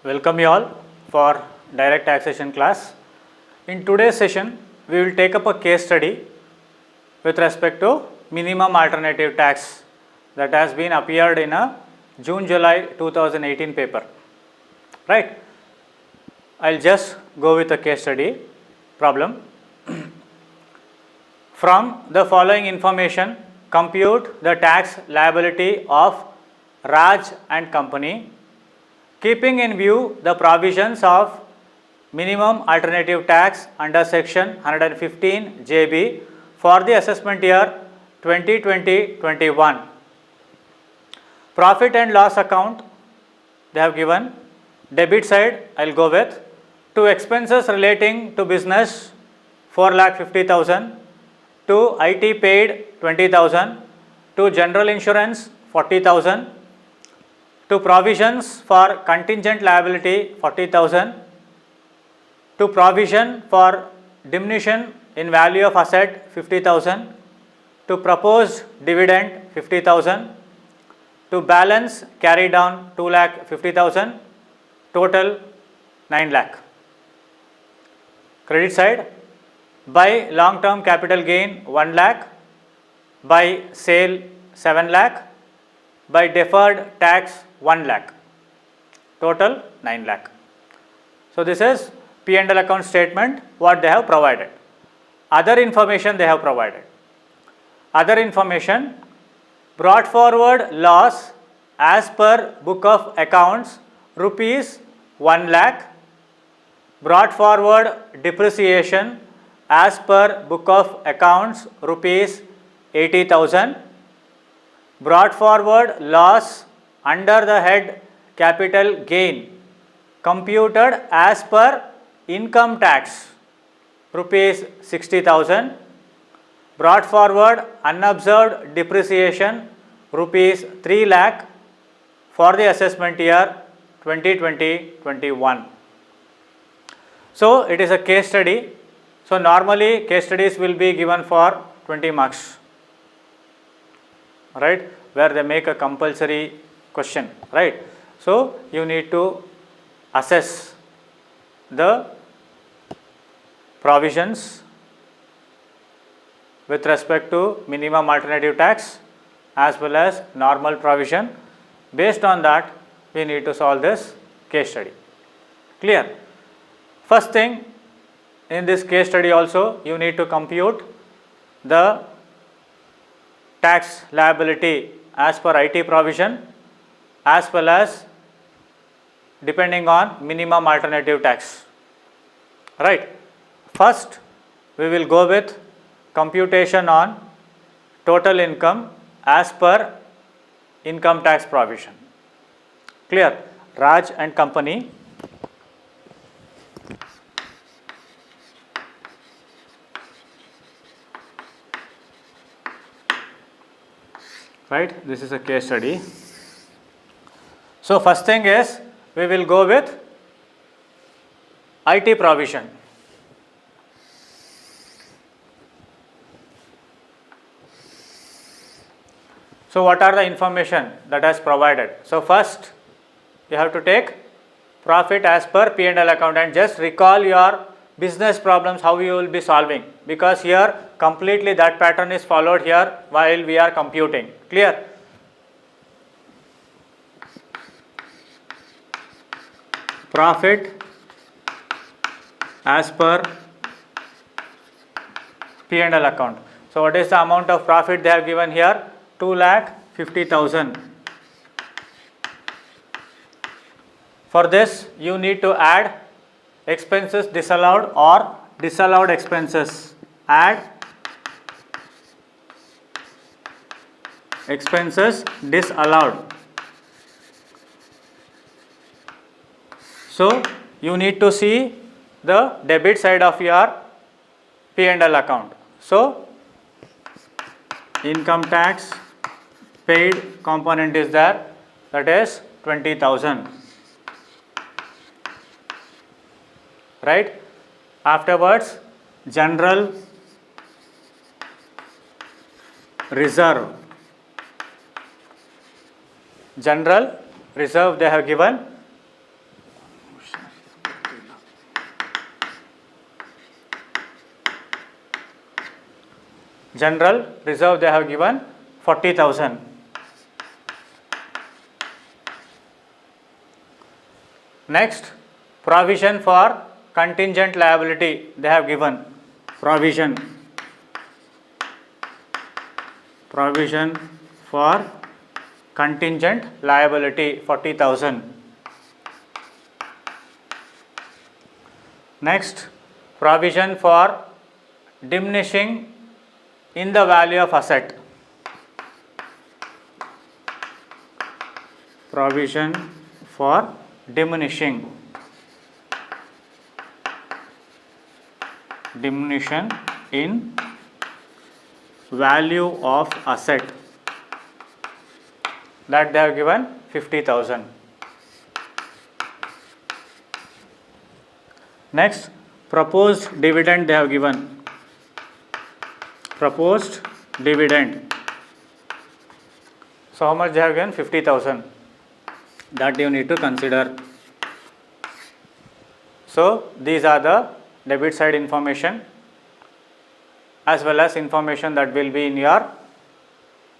Welcome you all for direct taxation class. In today's session, we will take up a case study with respect to minimum alternative tax that has been appeared in a June-July 2018 paper. Right? I'll just go with the case study problem. From the following information, compute the tax liability of Raj and Company, keeping in view the provisions of minimum alternative tax under section 115 JB for the assessment year 2020-21. Profit and loss account they have given. Debit side I will go with. To expenses relating to business 4,50,000, to IT paid 20,000, to general insurance 40,000, to provisions for contingent liability 40,000, to provision for diminution in value of asset 50,000, to proposed dividend 50,000, to balance carry down 2,50,000, total 9 lakh. Credit side, by long term capital gain 1 lakh, by sale 7 lakh, by deferred tax 1 lakh, total 9 lakh. So this is P&L account statement what they have provided. Other information they have provided. Other information, brought forward loss as per book of accounts rupees 1 lakh, brought forward depreciation as per book of accounts rupees 80,000, brought forward loss under the head capital gain computed as per income tax rupees 60,000, brought forward unobserved depreciation rupees 3 lakh for the assessment year 2020-21. So it is a case study. So normally case studies will be given for 20 marks, right, where they make a compulsory question, right. So you need to assess the provisions with respect to minimum alternative tax as well as normal provision. Based on that, we need to solve this case study. Clear? First thing, in this case study also you need to compute the tax liability as per IT provision as well as depending on minimum alternative tax, right. First we will go with computation on total income as per income tax provision. Clear? Raj and Company, right, this is a case study. So first thing is we will go with IT provision. So what are the information that has provided? So first you have to take profit as per P&L account and just recall your business problems how you will be solving, because here completely that pattern is followed here while we are computing. Clear? Profit as per P&L account. So what is the amount of profit they have given here? 2,50,000. For this you need to add expenses disallowed or disallowed expenses. Add expenses disallowed. So you need to see the debit side of your P&L account. So income tax paid component is there, that is 20,000, right. Afterwards general reserve, they have given General reserve they have given 40,000. Next, provision for contingent liability they have given. Provision for contingent liability 40,000. Next, provision for diminishing in the value of asset. Provision for diminution in value of asset, that they have given 50,000. Next, proposed dividend they have given. Proposed dividend. So how much they have given? 50,000. That you need to consider. So these are the debit side information as well as information that will be in your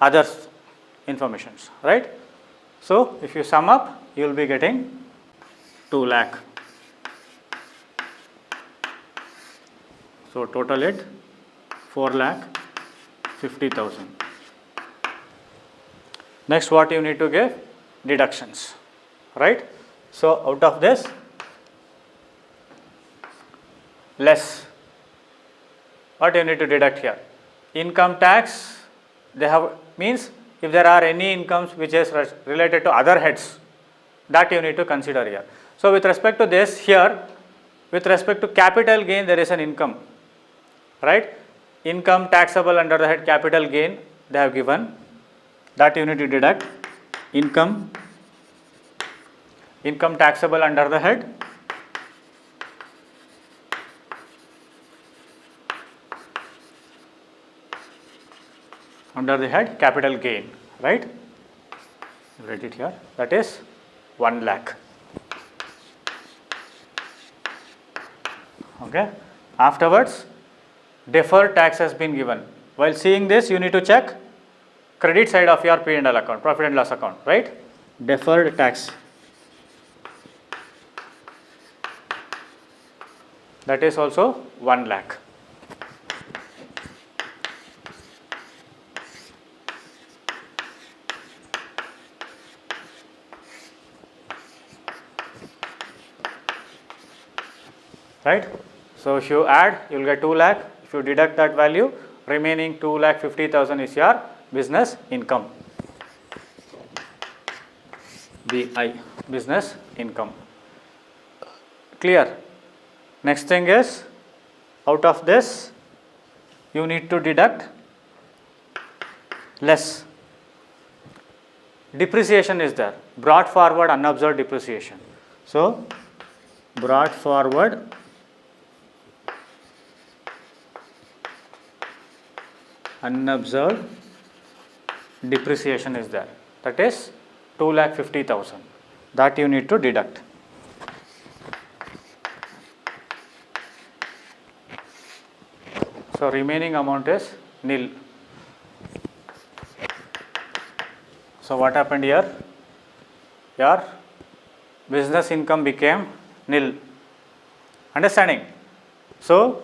others informations, right? So if you sum up, you will be getting 2 lakh. So total it 4,50,000. Next, what you need to give? Deductions, right? So out of this, less, what you need to deduct here? Income tax, they have, means if there are any incomes which is related to other heads, that you need to consider here. So with respect to this here, with respect to capital gain, there is an income, right? Income taxable under the head capital gain they have given, that you need to deduct. Income taxable under the head capital gain, right? Write it here, that is 1 lakh. Okay. Afterwards, deferred tax has been given. While seeing this, you need to check credit side of your P&L account, profit and loss account, right? Deferred tax, that is also 1 lakh. Right? So if you add, you will get 2 lakh. If you deduct that value, remaining 2,50,000 is your business income. BI, business income. Clear? Next thing is, out of this, you need to deduct less. Depreciation is there, brought forward unobserved depreciation. So brought forward unobserved depreciation is there, that is 2,50,000, that you need to deduct. So remaining amount is nil. So what happened here? Your business income became nil. Understanding? So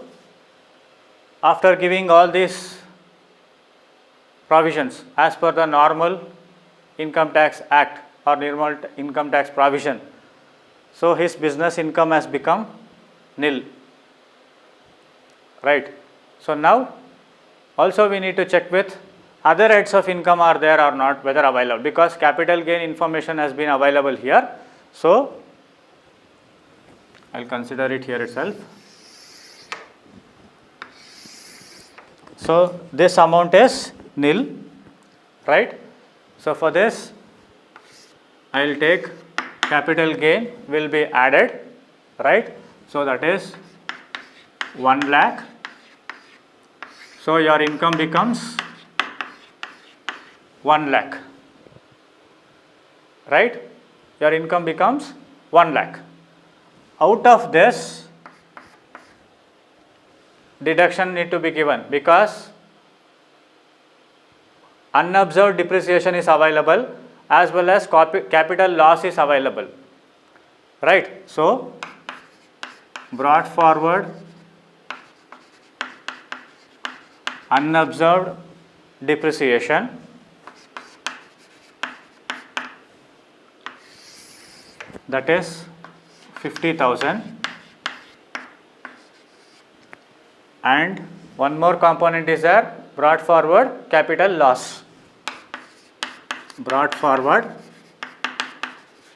after giving all these provisions as per the normal income tax act or normal income tax provision, so his business income has become nil, right? So now also we need to check with other heads of income are there or not, whether available, because capital gain information has been available here. So I will consider it here itself. So this amount is nil, right? So for this I will take capital gain will be added, right? So that is 1 lakh. So your income becomes 1 lakh, right? Your income becomes 1 lakh. Out of this, deduction need to be given, because unobserved depreciation is available as well as capital loss is available, right? So brought forward unobserved depreciation that is 50,000, and one more component is there, brought forward capital loss. Brought forward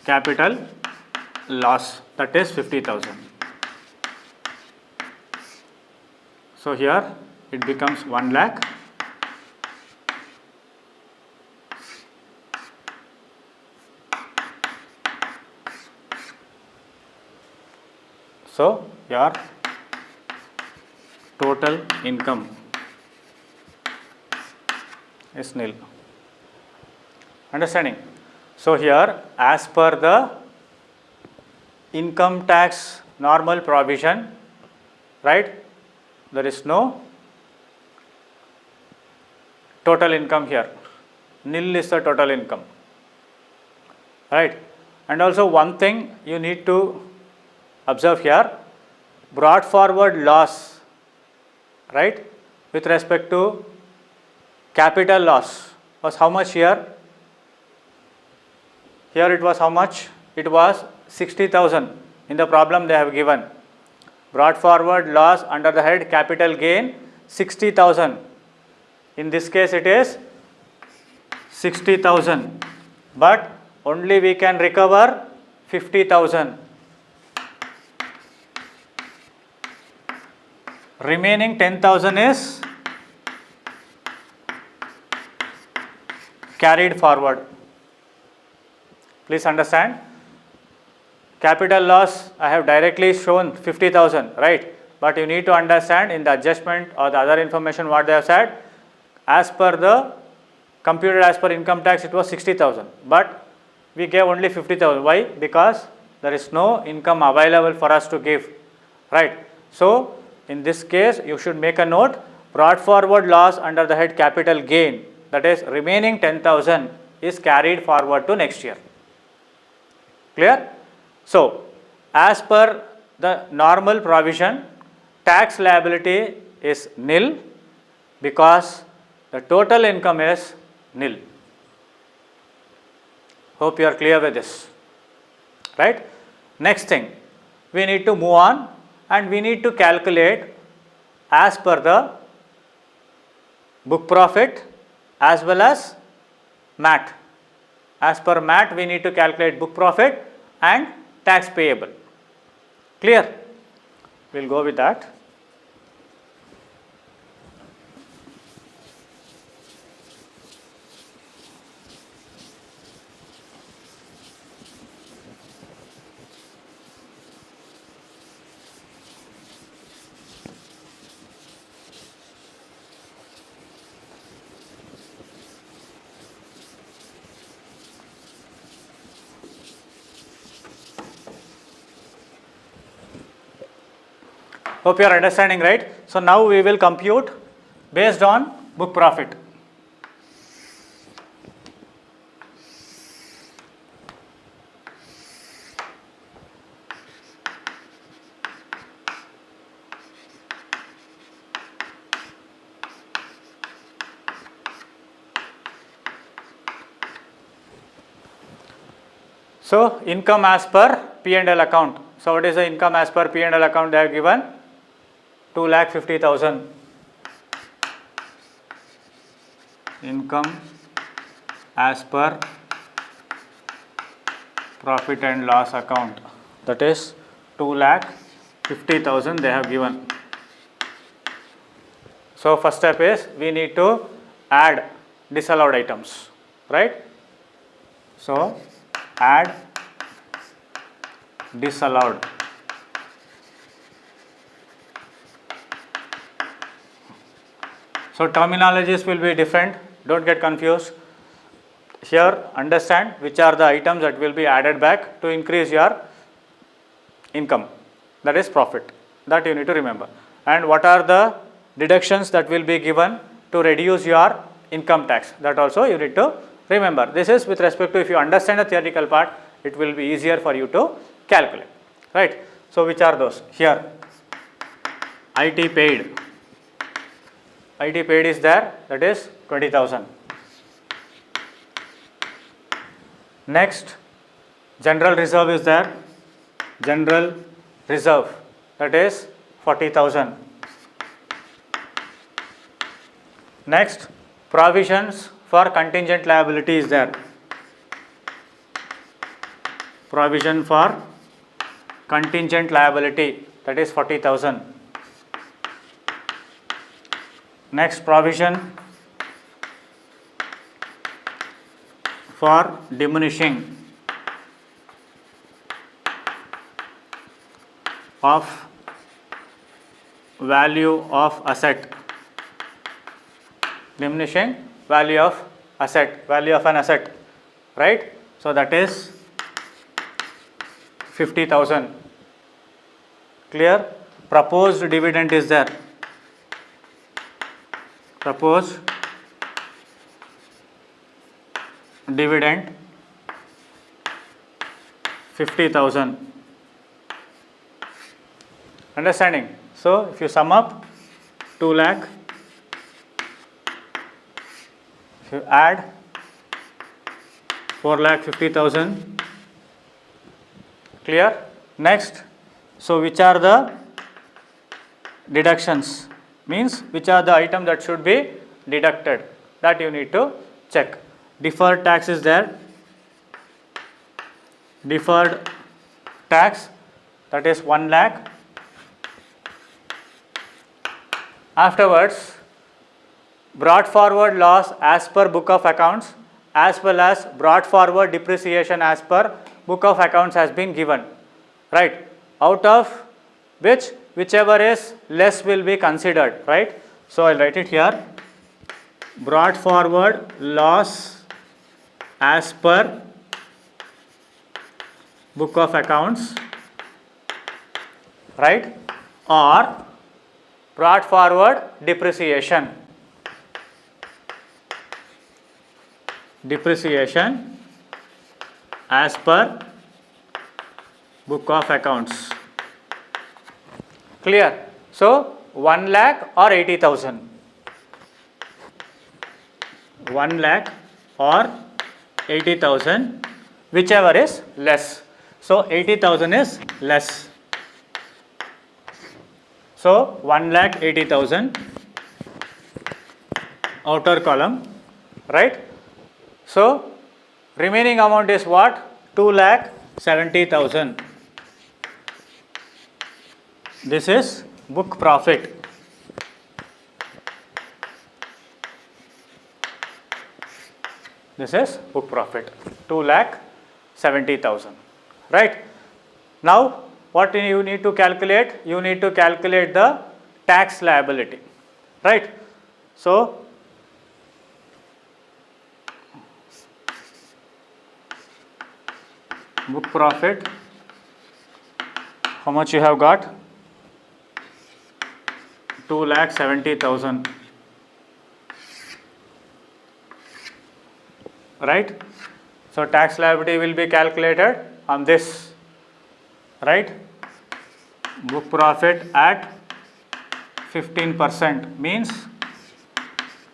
capital loss, that is 50,000. So here it becomes 1 lakh. So your total income is nil. Understanding? So here, as per the income tax normal provision, right, there is no total income here. Nil is the total income, right? And also one thing you need to observe here, brought forward loss, right, with respect to capital loss was how much here? Here it was how much? It was 60,000. In the problem they have given. Brought forward loss under the head capital gain 60,000. In this case it is 60,000. But only we can recover 50,000. Remaining 10,000 is carried forward. Please understand, capital loss I have directly shown 50,000, right? But you need to understand in the adjustment or the other information what they have said, as per the computed as per income tax it was 60,000, but we gave only 50,000. Why? Because there is no income available for us to give, right? So in this case you should make a note, brought forward loss under the head capital gain, that is remaining 10,000 is carried forward to next year. Clear? So as per the normal provision, tax liability is nil because the total income is nil. Hope you are clear with this, right? Next thing, we need to move on and we need to calculate as per the book profit as well as MAT. As per MAT we need to calculate book profit and tax payable. Clear? We will go with that. Hope you are understanding, right? So now we will compute based on book profit. So income as per P&L account. So what is the income as per P&L account they have given? 2,50,000. Income as per profit and loss account, that is 2,50,000 they have given. So first step is we need to add disallowed items, right? So add disallowed. So terminologies will be different, don't get confused. Here understand which are the items that will be added back to increase your income, that is profit, that you need to remember. And what are the deductions that will be given to reduce your income tax. That also you need to remember. This is with respect to, if you understand the theoretical part, it will be easier for you to calculate, right. So, which are those? Here IT paid is there, that is 20,000. Next, general reserve is there, general reserve, that is 40,000. Next, provisions for contingent liability is there, provision for contingent liability, that is 40,000. Next, provision for diminishing of value of asset, diminishing value of asset, value of an asset, right. So, that is 50,000. Clear? Proposed dividend is there, proposed dividend 50,000. Understanding? So, if you sum up 2 lakh, if you add 4,50,000, clear? Next, so which are the deductions, means which are the item that should be deducted, that you need to check. Deferred tax is there, deferred tax, that is 1 lakh. Afterwards, brought forward loss as per book of accounts as well as brought forward depreciation as per book of accounts has been given, right, out of which whichever is less will be considered, right. So, I will write it here, brought forward loss as per book of accounts, right, or brought forward depreciation, as per book of accounts. Clear? So, 1 lakh or 80,000, 1 lakh or 80,000, whichever is less. So, 80,000 is less. So, 1 lakh 80,000, outer column, right. So, remaining amount is what? 2 lakh 70,000. This is book profit. This is book profit, 2 lakh 70,000, right. Now, what you need to calculate? You need to calculate the tax liability, right. So, book profit, how much you have got? 2 lakh 70,000, right. So, tax liability will be calculated on this, right. Book profit at 15% means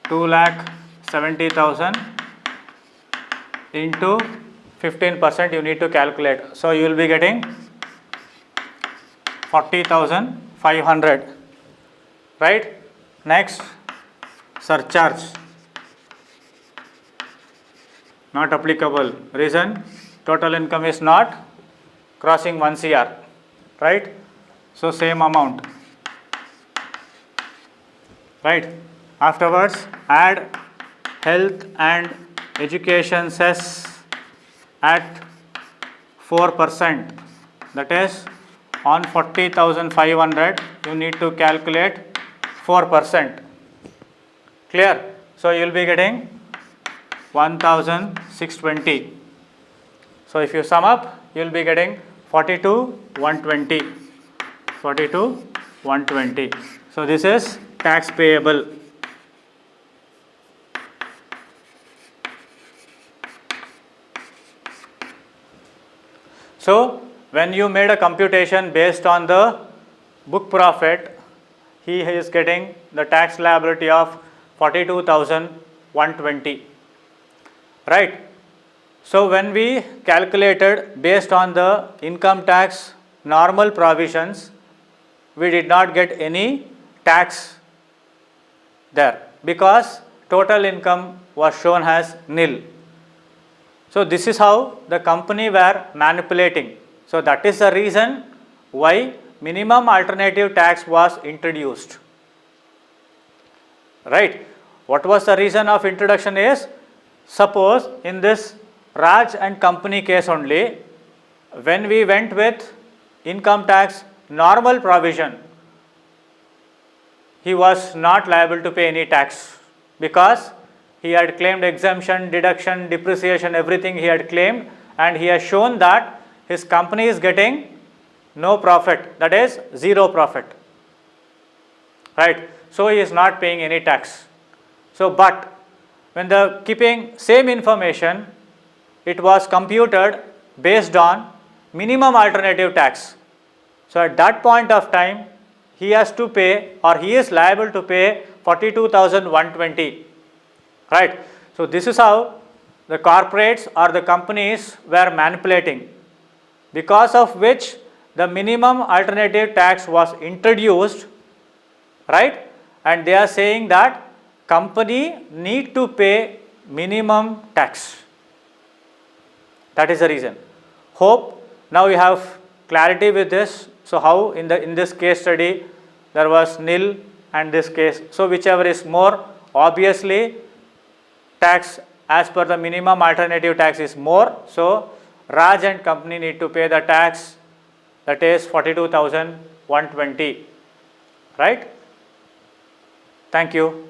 2 lakh 70,000 into 15% you need to calculate. So, you will be getting 40,500, right. Next, surcharge, not applicable. Reason? Total income is not crossing 1 CR, right. So, same amount, right. Afterwards, add health and education cess at 4%, that is on 40,500 you need to calculate 4%, clear. So, you will be getting 1,620. So, if you sum up, you will be getting 42,120, 42,120. So, this is tax payable. So when you made a computation based on the book profit, he is getting the tax liability of 42,120, right? So when we calculated based on the income tax normal provisions, we did not get any tax there because total income was shown as nil. So this is how the company were manipulating. So that is the reason why minimum alternative tax was introduced, right? What was the reason of introduction is, suppose in this Raj and company case only, when we went with income tax normal provision, he was not liable to pay any tax because he had claimed exemption, deduction, depreciation, everything he had claimed, and he has shown that his company is getting no profit, that is zero profit, right? So he is not paying any tax. So but when the keeping same information, it was computed based on minimum alternative tax. So at that point of time, he has to pay, or he is liable to pay 42,120, right? So this is how the corporates or the companies were manipulating, because of which the minimum alternative tax was introduced, right? And they are saying that company need to pay minimum tax. That is the reason. Hope now you have clarity with this. So how in this case study there was nil and this case. So whichever is more, obviously tax as per the minimum alternative tax is more. So Raj and company need to pay the tax, that is 42,120, right? Thank you.